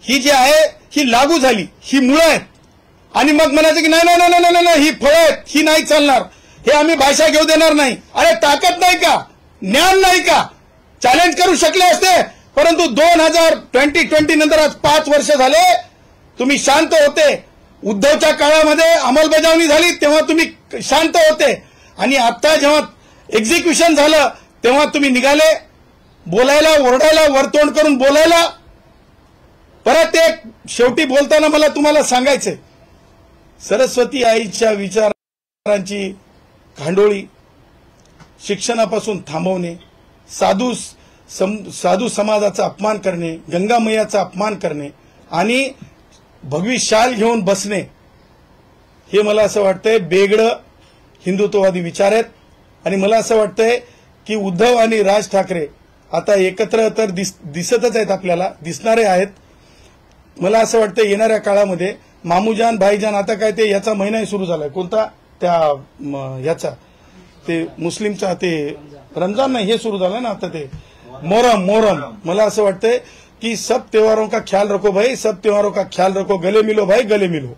ही जी आहे ही लागू झाली, ही मुळं आहेत, आणि मग म्हणायचं की नाही नाही नाही नाही नाही ही फळं आहेत, ही नाही चालणार, हे आम्ही भाषा घेऊ देणार नाही. अरे ताकद नाही का, ज्ञान नाही का? चॅलेंज करू शकले असते, परंतु 2020 नंतर आज 5 वर्ष झाले तुम्ही शांत होते. उद्धवच्या काळामध्ये अंमलबजावणी झाली तेव्हा तुम्ही शांत होते, आणि आता जेव्हा एक्झिक्युशन झालं तेव्हा तुम्ही निघाले बोलायला, ओरडायला, वरतोंड करून बोलायला. परत एक शेवटी बोलताना मला तुम्हाला सांगायचंय, सरस्वती आईच्या विचारांची खांडोळी शिक्षणापासून थांबवणे, साधू समाजाचा अपमान करणे, गंगा मैयाचा अपमान करणे आणि भगवी शाल घेऊन बसणे, हे मला असं वाटतंय बेगडं हिंदुत्ववादी विचार आहेत. आणि मला असं वाटतंय की उद्धव आणि राज ठाकरे आता एकत्र तर दिसतच आहेत, आपल्याला दिसणारे आहेत. मला असं वाटतं येणाऱ्या काळामध्ये मामूजान भाईजान, आता काय ते याचा महिनाही सुरू झालाय, कोणता त्या याचा ते मुस्लिमचा ते रमजान नाही, हे सुरू झालं ना आता ते मोहरम. मला असं वाटतंय कि सब त्योहारों का ख्याल रखो भाई, सब त्योहारों का ख्याल रखो, गले मिलो भाई, गले मिलो.